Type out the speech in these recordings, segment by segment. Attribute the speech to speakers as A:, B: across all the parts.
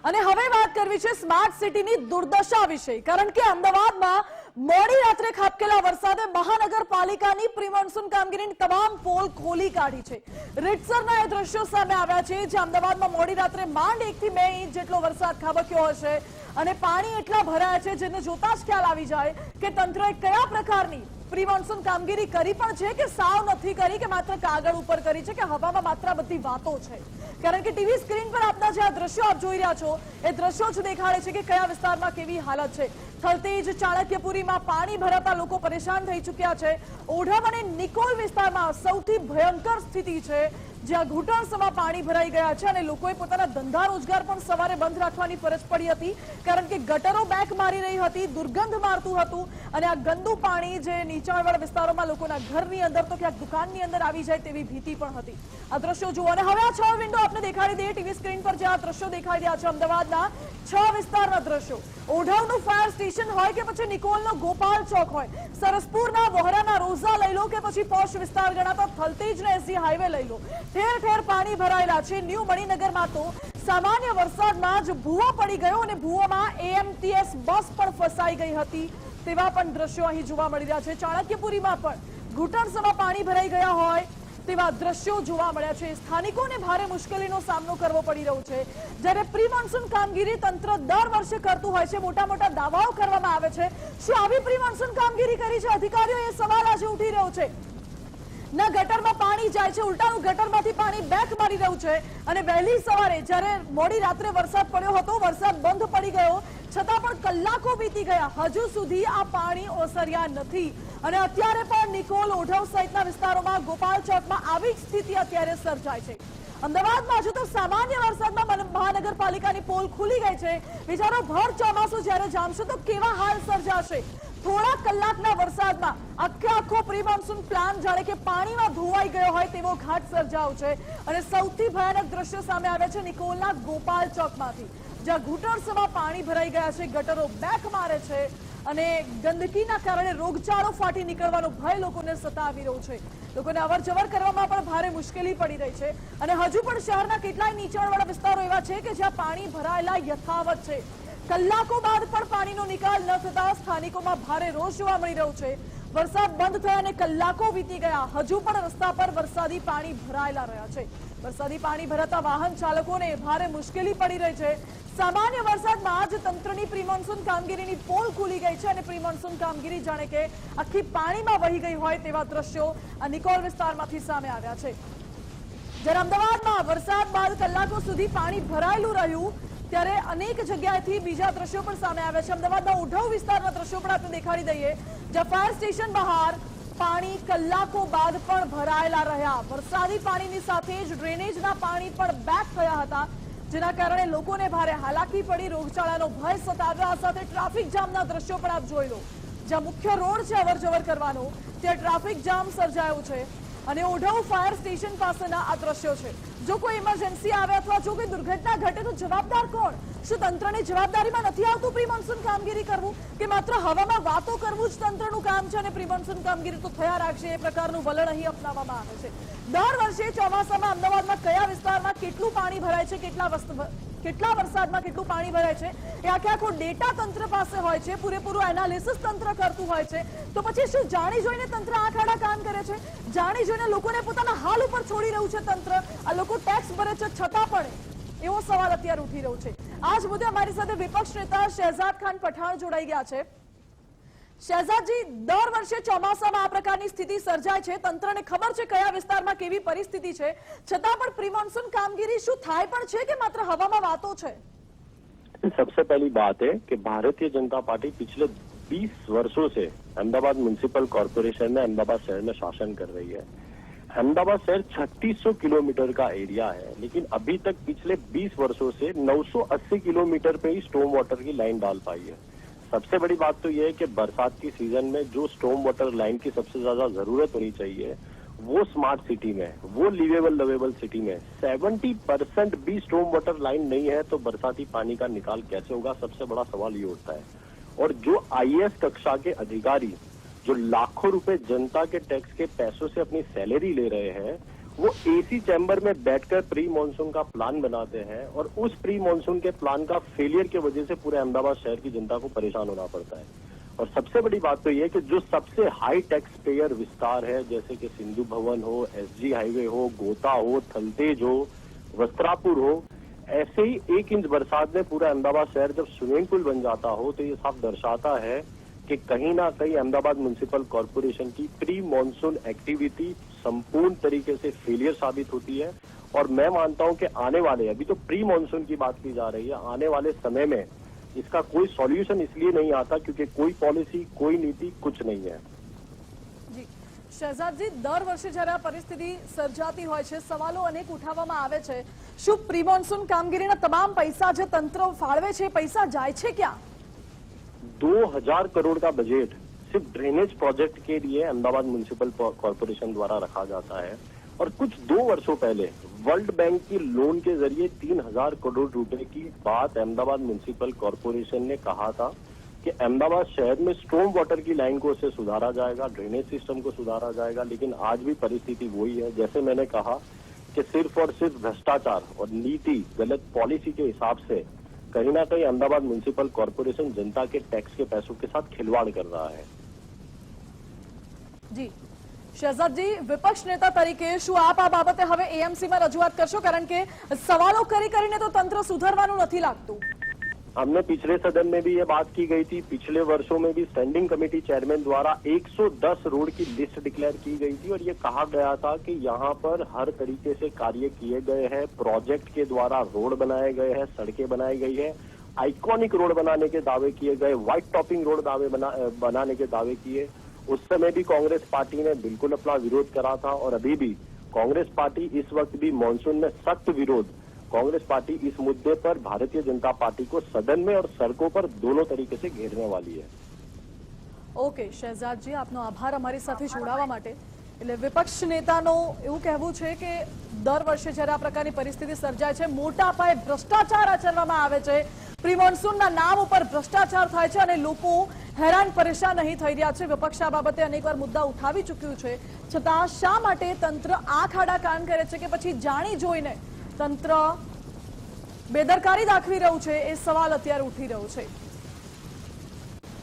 A: અને હવે વાત કરવી છે સ્માર્ટ સિટીની દુર્દશા વિશે, કારણ કે અમદાવાદમાં મોડી રાત્રે ખાબકેલા વરસાદે મહાનગરપાલિકાની પ્રી મોન્સૂન કામગીરીની તમામ પોલ ખોલી કાઢી છે. રીતસરના એ દ્રશ્યો સામે આવ્યા છે જે અમદાવાદમાં મોડી રાત્રે માંડ 1 થી 2 ઇંચ જેટલો વરસાદ ખાબક્યો હશે અને પાણી એટલા ભરાયા છે જેને જોતા જ ખ્યાલ આવી જાય કે તંત્રએ કયા પ્રકારની પ્રી મોન્સૂન કામગીરી કરી પણ છે કે સાવ નથી કરી કે માત્ર કાગળ ઉપર કરી છે કે હવામાં માત્ર બધી વાતો છે. કારણ કે ટીવી સ્ક્રીન પર આપના જે આ દ્રશ્યો આપ જોઈ રહ્યા છો એ દ્રશ્યો જ દેખાડે છે કે કયા વિસ્તારમાં કેવી હાલત છે. થલતેજ ચાણક્યપુરીમાં પાણી ભરાતા લોકો પરેશાન થઈ ચૂક્યા છે. ઓઢવ અને નિકોલ વિસ્તારમાં સૌથી ભયંકર સ્થિતિ છે જ્યાં ઘૂંટણસમાં પાણી ભરાઈ ગયા છે અને લોકોએ પોતાના ધંધા રોજગાર પણ સવારે બંધ રાખવાની ફરજ પડી હતી કારણ કે ગટરો બેક મારી રહી હતી, દુર્ગંધ મારતું હતું અને આ ગંદુ પાણી જે નીચાણવાળા વિસ્તારોમાં લોકોના ઘરની અંદર તો ક્યાંક દુકાનની અંદર આવી જાય તેવી ભીતિ પણ હતી. આ દ્રશ્યો જુઓ અને હવે આ 6 વિન્ડો આપને દેખાડી દઈએ ટીવી સ્ક્રીન પર જે આ દ્રશ્યો દેખાઈ રહ્યા છે અમદાવાદના 6 વિસ્તારના દ્રશ્યો. ઓઢવનું ફાયર સ્ટેશન હોય કે પછી નિકોલનો ગોપાલ ચોક હોય, સરસપુરના વોહરાના રોઝા લઈ લો કે પછી પોશ વિસ્તાર ગણાતા થલતેજના એસજી હાઈવે લઈ લો, ઠેર ઠેર પાણી ભરાયેલા છે. ન્યૂ મણિનગરમાં તો સામાન્ય વરસાદમાં જ ભૂવો પડી ગયો અને ભૂવોમાં એએમટીએસ બસ પણ ફસાઈ ગઈ હતી તેવા પણ દ્રશ્યો અહીં જોવા મળી રહ્યા છે. ચાણક્યપુરીમાં પણ ઘૂંટણસમાં પાણી ભરાઈ ગયા હોય તેવા દ્રશ્યો જોવા મળ્યા છે. સ્થાનિકોને ભારે મુશ્કેલીનો સામનો કરવો પડી રહ્યો છે. જ્યારે પ્રી મોન્સૂન કામગીરી તંત્ર દર વર્ષે કરતું હોય છે, મોટા મોટા દાવાઓ કરવામાં આવે છે, શું આવી પ્રી મોન્સૂન કામગીરી કરી છે અધિકારીઓ? એ સવાલ આજે ઉઠી રહ્યો છે. ના ગટરમાં પાણી જાય છે, ઉલટાનું ગટરમાંથી પાણી બેક મારી રહ્યું છે અને વહેલી સવારે જ્યારે મોડી રાત્રે વરસાદ પડ્યો હતો, વરસાદ બંધ પડી ગયો છતાં પણ કલાકો વીતી ગયા, હજુ સુધી આ પાણી ઓસર્યા નથી અને અત્યારે પણ નિકોલ, ઓઢવ સહિતના વિસ્તારોમાં ગોપાલ ચોકમાં આવી જ સ્થિતિ અત્યારે સર્જાય છે. અમદાવાદમાં હજુ તો સામાન્ય વરસાદમાં મહાનગરપાલિકાની પોલ ખુલી ગઈ છે. વિચારો ભર ચોમાસું જ્યારે જામશે તો કેવા હાલ સર્જાશે. થોડા કલાકના વરસાદમાં આખો પ્રી મોન્સૂન પ્લાન જાણે કે પાણીમાં ધોવાઈ ગયો હોય તેવો ઘાટ સર્જાયો છે અને સૌથી ભયાનક દ્રશ્યો સામે આવ્યા છે નિકોલના ગોપાલ ચોકમાંથી, જ્યાં ઘૂંટણસમાં પાણી ભરાઈ ગયા છે, ગટરો બેક મારે છે અને ગંદકીના કારણે રોગચાળો ફાટી નીકળવાનો ભય લોકોને સતાવી રહ્યો છે. લોકોને અવર જવર કરવામાં પણ ભારે મુશ્કેલી પડી રહી છે અને હજુ પણ શહેરના કેટલાય નીચાણવાળા વિસ્તારો એવા છે કે જ્યાં પાણી ભરાયેલા યથાવત છે. કલાકો બાદ પણ પાણીનો નિકાલ ન થતા સ્થાનિકોમાં ભારે રોષ જોવા મળી રહ્યો છે. વરસાદ બંધ થયા અને કલાકો વીતી ગયા, હજુ પણ રસ્તા પર વરસાદી પાણી ભરાયેલા રહ્યા છે. વરસાદી પાણી ભરાતા વાહન ચાલકોને ભારે મુશ્કેલી પડી રહી છે. સામાન્ય વરસાદમાં જ તંત્રની પ્રી મોન્સૂન કામગીરીની પોલ ખુલી ગઈ છે અને પ્રી મોન્સૂન કામગીરી જાણે કે આખી પાણીમાં વહી ગઈ હોય તેવા દ્રશ્યો આ નિકોલ વિસ્તારમાંથી સામે આવ્યા છે. જ્યારે અમદાવાદમાં વરસાદ બાદ કલાકો સુધી પાણી ભરાયેલું રહ્યું ત્યારે અનેક જગ્યાએથી બીજા દ્રશ્યો પણ સામે આવ્યા છે. અમદાવાદના ઓઢવ વિસ્તારના દ્રશ્યો પણ આપણે દેખાડી દઈએ, જ્યાં ફાયર સ્ટેશન બહાર પાણી કલાકો બાદ પણ ભરાયેલા રહ્યા. વરસાદી પાણીની સાથે જ ડ્રેનેજના પાણી પણ બેક થયા હતા જેના કારણે લોકોને ભારે હાલાકી પડી, રોગચાળાનો ભય સતાવ્યો. આ સાથે ટ્રાફિક જામના દ્રશ્યો પણ આપ જોઈ લો, જ્યાં મુખ્ય રોડ છે અવર જવર કરવાનો ત્યાં ટ્રાફિક જામ સર્જાયો છે અને ઓઢવ ફાયર સ્ટેશન પાસેના આ દ્રશ્યો છે. જો કોઈ ઇમરજન્સી આવે અથવા જો કોઈ દુર્ઘટના ઘટે તો જવાબદાર કોણ? શું તંત્રની જવાબદારીમાં નથી આવતું પ્રી મોન્સૂન કામગીરી કરવું કે માત્ર હવામાં વાતો કરવું જ તંત્રનું કામ છે અને પ્રી મોન્સૂન કામગીરી તો થયા રાખશે એ પ્રકારનું વલણ અહીં અપનાવવામાં આવે છે. દર વર્ષે ચોમાસામાં અમદાવાદમાં કયા વિસ્તારમાં કેટલું પાણી ભરાય છે, કેટલા વરસાદમાં કેટલું પાણી ભરાય છે એ આખો ડેટા તંત્ર પાસે હોય છે, પૂરેપૂરું એનાલિસિસ તંત્ર કરતું હોય છે. તો પછી શું જાણી જોઈને તંત્ર આંખ આડા કામ કરે છે? જાણી જોઈને લોકોને પોતાના હાલ ઉપર છોડી રહ્યું છે તંત્ર? આ લોકો ટેક્સ ભરે છે છતાં પણ એવો સવાલ અત્યારે ઉઠી રહ્યો છે. આજ મુદ્દે અમારી સાથે વિપક્ષ નેતા શહેજાદ ખાન પઠાણ જોડાઈ ગયા છે. શહેજાદજી, દર વર્ષે ચોમાસામાં આ પ્રકારની સ્થિતિ સર્જાય છે, તંત્રને ખબર છે કયા વિસ્તારમાં કેવી પરિસ્થિતિ છે, છતાં પણ પ્રી મોન્સૂન कामगिरी શું થાય પણ છે કે માત્ર હવામાં વાતો છે?
B: सबसे पहली बात है कि भारतीय जनता पार्टी पिछले 20 वर्षों से अहमदाबाद म्युनिसिपल कॉर्पोरेशन में अहमदाबाद शहर में शासन कर रही है. अहमदाबाद शहर 3600 किलोमीटर का एरिया है, लेकिन अभी तक पिछले 20 वर्षों से 980 किलोमीटर पे ही स्टॉर्म वाटर की लाइन डाल पाई है. सबसे बड़ी बात तो यह है कि बरसात की सीजन में जो स्टॉर्म वाटर लाइन की सबसे ज्यादा जरूरत होनी चाहिए वो स्मार्ट सिटी में, वो लिवेबल लवेबल सिटी में 70% भी स्टॉर्म वाटर लाइन नहीं है तो बरसाती पानी का निकाल कैसे होगा? सबसे बड़ा सवाल ये उठता है. और जो आईएएस कक्षा के अधिकारी जो लाखों रुपए जनता के टैक्स के पैसों से अपनी सैलरी ले रहे हैं वो एसी चैम्बर में बैठकर प्री मॉनसून का प्लान बनाते हैं और उस प्री मॉनसून के प्लान का फेलियर की वजह से पूरे अहमदाबाद शहर की जनता को परेशान होना पड़ता है। और सबसे बड़ी बात तो ये है कि जो सबसे हाई टैक्स पेयर विस्तार है, जैसे कि सिंधु भवन हो, एसजी हाईवे हो, गोता हो, थलतेज हो, वस्त्रापुर हो, ऐसे ही 1 इंच बरसात में पूरा अहमदाबाद शहर जब स्विमिंग पूल बन जाता हो तो ये साफ दर्शाता है कि कहीं ना कहीं अहमदाबाद म्युनिसिपल कॉर्पोरेशन की प्री मॉनसून एक्टिविटी संपूर्ण तरीके से फेलियर साबित होती है। और मैं मानता हूं कि आने वाले, अभी तो प्री मॉनसून की बात की जा रही है, आने वाले समय में इसका कोई सॉल्यूशन इसलिए नहीं आता क्योंकि कोई पॉलिसी, कोई नीति, कुछ नहीं है।
A: જી શહેજાદજી, દર વર્ષે જ્યારે આ પરિસ્થિતિ સર્જાતી હોય છે, સવાલો અનેક ઉઠાવવામાં આવે છે, શું પ્રી મોન્સૂન કામગીરીના તમામ પૈસા જે તંત્ર ફાળવે છે પૈસા જાય છે ક્યાં?
B: 2000 करोड़ का बजट सिर्फ ड्रेनेज प्रोजेक्ट के लिए अहमदाबाद म्युनिसिपल कॉर्पोरेशन द्वारा रखा जाता है और कुछ 2 वर्षों पहले वर्ल्ड बैंक की लोन के जरिए 3000 करोड़ रुपए की बात अहमदाबाद म्युनिसिपल कॉर्पोरेशन ने कहा था कि अहमदाबाद शहर में स्टॉर्म वाटर की लाइन को से सुधारा जाएगा, ड्रेनेज सिस्टम को सुधारा जाएगा। लेकिन आज भी परिस्थिति वही है। जैसे मैंने कहा कि सिर्फ और सिर्फ भ्रष्टाचार और नीति, गलत पॉलिसी के हिसाब से कहीं ना कहीं अहमदाबाद म्युनिसिपल कॉर्पोरेशन जनता के टैक्स के पैसों के साथ खिलवाड़ कर रहा है।
A: જી શહેજાદજી, વિપક્ષ નેતા તરીકે શું આપ આ બાબતે હવે એએમસી માં રજૂઆત કરશો? કારણ કે સવાલો કરીને તો તંત્ર સુધારવાનું નથી લાગતું।
B: हमने पिछले सदन में भी ये बात की गई थी, पिछले वर्षों में भी स्टैंडिंग कमेटी चेयरमैन द्वारा 110 रोड की लिस्ट डिक्लेयर की गई थी और ये कहा गया था कि यहाँ पर हर तरीके से कार्य किए गए हैं, प्रोजेक्ट के द्वारा रोड बनाए गए हैं, सड़कें बनाई गई है, आइकॉनिक रोड बनाने के दावे किए गए, व्हाइट टॉपिंग रोड बनाने के दावे किए। उस समय भी कांग्रेस पार्टी ने बिल्कुल अपना विरोध करा था और अभी भी कांग्रेस पार्टी इस वक्त भी मॉनसून में सख्त विरोध, कांग्रेस पार्टी इस मुद्दे पर भारतीय जनता पार्टी को सदन में और सड़कों पर दोनों तरीके से घेरने वाली है।
A: ઓકે શહેજાદજી, આપનો આભાર અમારી સાથે જોડાવા માટે। એટલે વિપક્ષ નેતાનો એવું કહેવું છે કે દર વર્ષે જ્યારે આ પ્રકારની પરિસ્થિતિ સર્જાય છે, મોટા પાયે ભ્રષ્ટાચાર આચરવામાં આવે છે, પ્રી મોન્સૂનના નામ ઉપર ભ્રષ્ટાચાર થાય છે અને લોકો હેરાન પરેશાન નહીં થઈ રહ્યા છે। વિપક્ષ આ બાબતે અનેકવાર મુદ્દા ઉઠાવી ચૂક્યું છે, છતાં શા માટે તંત્ર આંખ આડા કાન કરે છે કે પછી જાણી જોઈને તંત્ર બેદરકારી દાખવી રહ્યું છે, એ સવાલ અત્યારે ઉઠી રહ્યો છે।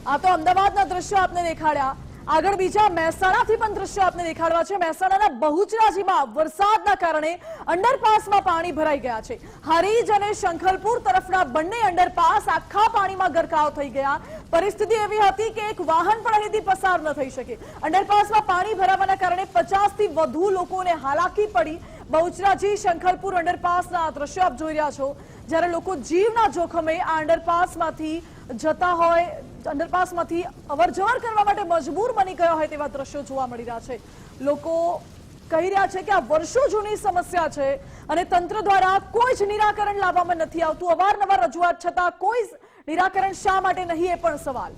A: આ તો અમદાવાદના દ્રશ્યો આપને દેખાડ્યા, આગળ બીજા મહેસાણાથી પણ દ્રશ્યો આપને દેખાડવા છે। મહેસાણાના બહુચરાજીમાં વરસાદના કારણે અંડરપાસમાં પાણી ભરાઈ ગયા છે। હરીજ અને શંખલપુર તરફના બંને અંડરપાસ આખા પાણીમાં ગરકાવ થઈ ગયા। પરિસ્થિતિ એવી હતી કે એક વાહન પણ અહીંથી પસાર ન થઈ શકે। અંડરપાસમાં પાણી ભરાવાના કારણે 50 થી વધુ લોકોને હાલાકી પડી। બહુચરાજી શંખલપુર અંડરપાસના આ દ્રશ્યો આપ જોઈ રહ્યા છો, જ્યારે લોકો જીવના જોખમે આ અંડરપાસમાંથી જતા હોય, અંડરપાસમાંથી અવરજવર કરવા માટે મજબૂર બની ગયા હોય તેવા દ્રશ્યો જોવા મળી રહ્યા છે। લોકો કહી રહ્યા છે કે આ વર્ષો જૂની સમસ્યા છે અને તંત્ર દ્વારા કોઈ જ નિરાકરણ લાવવામાં નથી આવતું। અવારનવાર રજૂઆત છતાં કોઈ નિરાકરણ શા માટે નહીં, એ પણ સવાલ।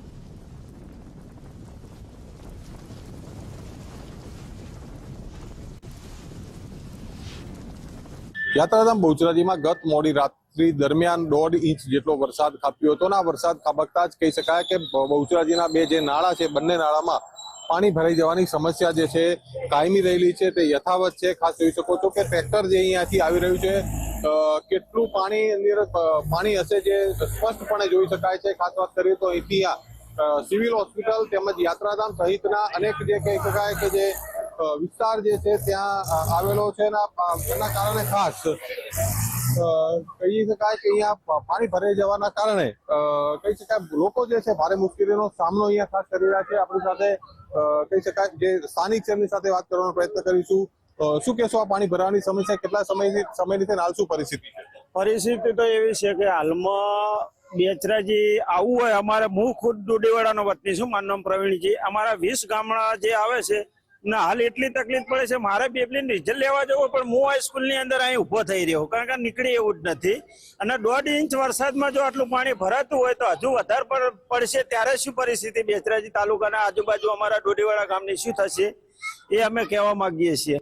C: યાત્રાધામ બહુચરાજીમાં ગત મોડી રાત્રિ દરમિયાન 1.5 ઇંચ જેટલો વરસાદ ખાબક્યો હતો. આ વરસાદ ખાબકતા જ કહી શકાય કે બહુચરાજીના બે જે નાળા છે, બંને નાળામાં પાણી ભરાઈ જવાની સમસ્યા જે છે કાયમી રહેલી છે તે યથાવત છે। ખાસ જોઈ શકો છો કે ટ્રેક્ટર જે અહીંયાથી આવી રહ્યું છે, કેટલું પાણી હશે જે સ્પષ્ટપણે જોઈ શકાય છે। ખાસ વાત કરીએ તો અહીંથી સિવિલ હોસ્પિટલ તેમજ યાત્રાધામ સહિતના અનેક જે કહી શકાય કે જે વિસ્તાર જે છે ત્યાં આવેલો છે, એના કારણે ખાસ કહી શકાય કે અહીંયા પાણી ભરાઈ જવાના કારણે કહી શકાય લોકો જે છે ભારે મુશ્કેલીનો સામનો અહીંયા ખાસ કરી રહ્યા છે। આપણી સાથે કહી શકાય જે સ્થાનિક છે એમની સાથે વાત કરવાનો પ્રયત્ન કરીશું। શું કહેશો, આ પાણી ભરવાની સમસ્યા કેટલા સમયની છે, હાલ શું પરિસ્થિતિ છે?
D: પરિસ્થિતિ તો એવી છે કે હાલમાં બેચરાજી આવવું હોય, અમારે હું ખુદ ડોડીવાડાનો વતની છું, મારું નામ પ્રવીણજી। અમારા 20 ગામડા જે આવે છે ના હાલ એટલી તકલીફ પડે છે, મારે બેબલીને રિઝલ્ટ લેવા જવું પણ હું આ સ્કૂલની અંદર અહીં ઉભો થઈ રહ્યો, કારણ કે નીકળી એવું જ નથી। અને 1.5 ઇંચ વરસાદમાં જો આટલું પાણી ભરાતું હોય તો હજુ વધારે પડશે, ત્યારે શું પરિસ્થિતિ બેચરાજી તાલુકાના આજુબાજુ અમારા ડોડીવાડા ગામની શું થશે એ અમે કહેવા માંગીએ છીએ।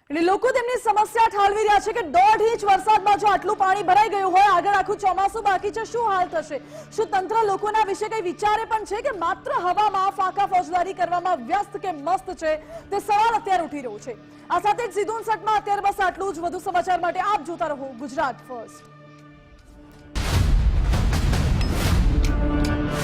A: એટલે લોકો તેમની સમસ્યા ઠાલવી રહ્યા છે કે 1.5 ઇંચ વરસાદમાં જો આટલું પાણી ભરાઈ ગયું હોય, આગળ આખું ચોમાસું બાકી છે, શું હાલ થશે? શું તંત્ર લોકોના વિશે કઈ વિચારે પણ છે કે માત્ર હવામાં ફાંકા ફોજદારી કરવામાં વ્યસ્ત કે મસ્ત છે? તે સવાલ અત્યારે ઉઠી રહ્યો છે. આ સાથે જ સીધું સટમાં અત્યારે બસ આટલું જ. વધુ સમાચાર માટે આપ જોતા રહો ગુજરાત ફર્સ્ટ.